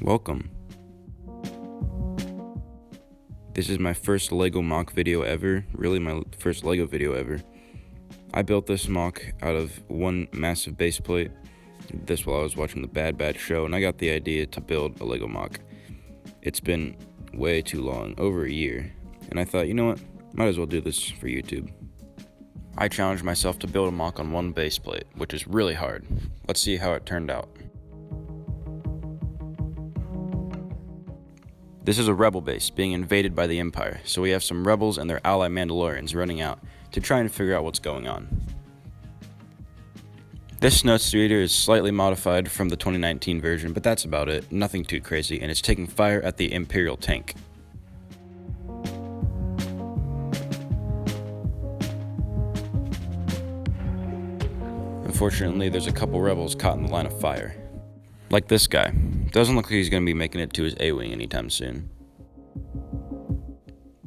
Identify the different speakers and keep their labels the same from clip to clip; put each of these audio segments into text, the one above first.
Speaker 1: Welcome. This is my first LEGO MOC video ever, really my first LEGO video ever. I built this MOC out of one massive base plate. This while I was watching the Bad Batch show, and I got the idea to build a LEGO MOC. It's been way too long, over a year, and I thought, you know what, might as well do this for YouTube. I challenged myself to build a MOC on one base plate, which is really hard. Let's see how it turned out. This is a rebel base being invaded by the Empire, so we have some rebels and their ally Mandalorians running out to try and figure out what's going on. This snowspeeder is slightly modified from the 2019 version, but that's about it, nothing too crazy, and it's taking fire at the Imperial tank. Unfortunately, there's a couple rebels caught in the line of fire. Like this guy. Doesn't look like he's going to be making it to his A-Wing anytime soon.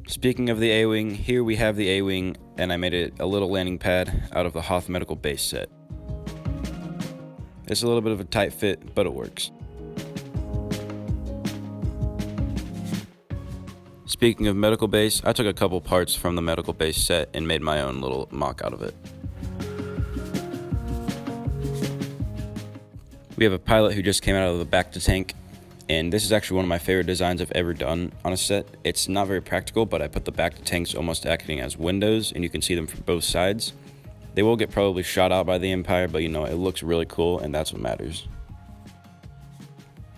Speaker 1: Speaking of the A-Wing, here we have the A-Wing, and I made it a little landing pad out of the Hoth Medical Base set. It's a little bit of a tight fit, but it works. Speaking of medical base, I took a couple parts from the medical base set and made my own little MOC out of it. We have a pilot who just came out of the back to tank, and this is actually one of my favorite designs I've ever done on a set. It's not very practical, but I put the back to tanks almost acting as windows, and you can see them from both sides. They will get probably shot out by the Empire, but you know, it looks really cool, and that's what matters.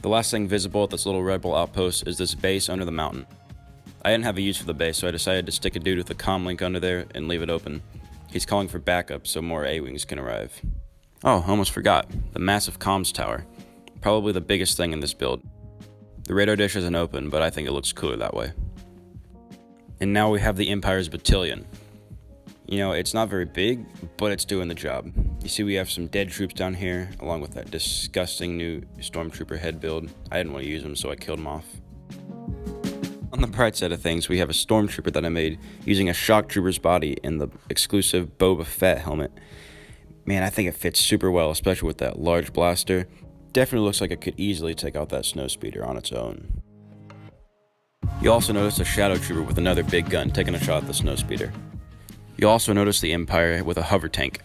Speaker 1: The last thing visible at this little rebel outpost is this base under the mountain. I didn't have a use for the base, so I decided to stick a dude with a comm link under there and leave it open. He's calling for backup so more A-Wings can arrive. Oh, almost forgot. The massive comms tower. Probably the biggest thing in this build. The radar dish isn't open, but I think it looks cooler that way. And now we have the Empire's battalion. You know, it's not very big, but it's doing the job. You see we have some dead troops down here, along with that disgusting new Stormtrooper head build. I didn't want to use them, so I killed them off. On the bright side of things, we have a Stormtrooper that I made using a Shock Trooper's body in the exclusive Boba Fett helmet. Man, I think it fits super well, especially with that large blaster. Definitely looks like it could easily take out that snowspeeder on its own. You also notice a Shadow Trooper with another big gun taking a shot at the snowspeeder. You also notice the Empire with a hover tank.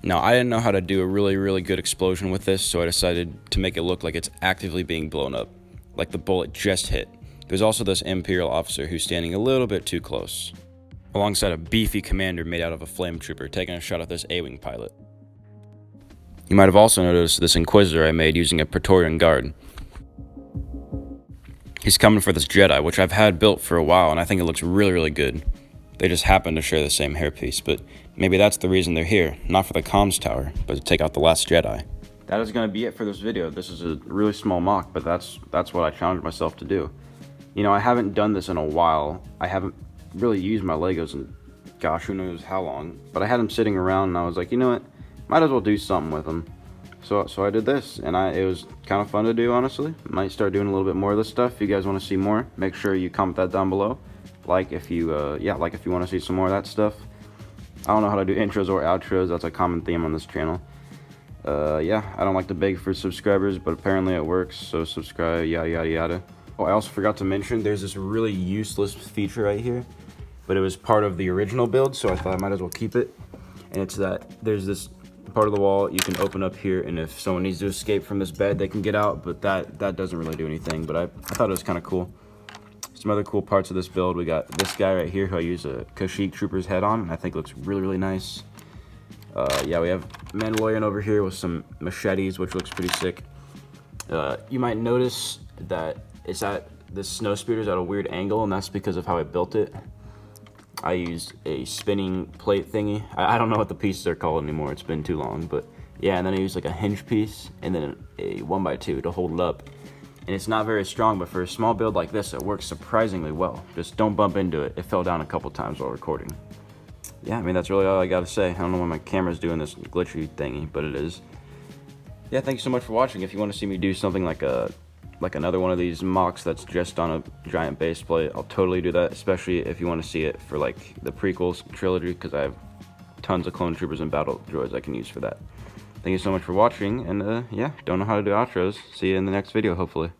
Speaker 1: Now, I didn't know how to do a really good explosion with this, so I decided to make it look like it's actively being blown up, like the bullet just hit. There's also this Imperial officer who's standing a little bit too close, alongside a beefy commander made out of a flame trooper taking a shot at this A-Wing pilot. You might have also noticed this Inquisitor I made using a Praetorian Guard. He's coming for this Jedi, which I've had built for a while, and I think it looks really good. They just happen to share the same hairpiece, but maybe that's the reason they're here, not for the comms tower, but to take out the last Jedi. That is going to be it for this video. This is a really small MOC, but that's what I challenged myself to do. You know, I haven't done this in a while. I haven't really used my Legos in, gosh, who knows how long, but I had them sitting around, and I was like, you know what? Might as well do something with them. So I did this, and it was kind of fun to do, honestly. Might start doing a little bit more of this stuff. If you guys want to see more, make sure you comment that down below. Like if you want to see some more of that stuff. I don't know how to do intros or outros. That's a common theme on this channel. Yeah, I don't like to beg for subscribers, but apparently it works. So subscribe, yada. Oh, I also forgot to mention, there's this really useless feature right here, but it was part of the original build, so I thought I might as well keep it. And it's that there's this part of the wall you can open up here, and if someone needs to escape from this bed, they can get out, but that doesn't really do anything, but I thought it was kind of cool. Some other cool parts of this build, we got this guy right here who I use a Kashyyyk Trooper's head on, and I think looks really nice. Yeah, we have Mandalorian over here with some machetes, which looks pretty sick. You might notice that this snowspeeder's at a weird angle, and that's because of how I built it. I used a spinning plate thingy. I don't know what the pieces are called anymore. It's been too long, but yeah. And then I used like a hinge piece and then a 1x2 to hold it up. And it's not very strong, but for a small build like this, it works surprisingly well. Just don't bump into it. It fell down a couple times while recording. Yeah, I mean, that's really all I gotta say. I don't know why my camera's doing this glitchy thingy, but it is. Yeah, thank you so much for watching. If you want to see me do something like another one of these MOCs that's just on a giant base plate, I'll totally do that, especially if you want to see it for like the prequels trilogy, because I have tons of clone troopers and battle droids I can use for that. Thank you so much for watching, and yeah, don't know how to do outros. See you in the next video, hopefully.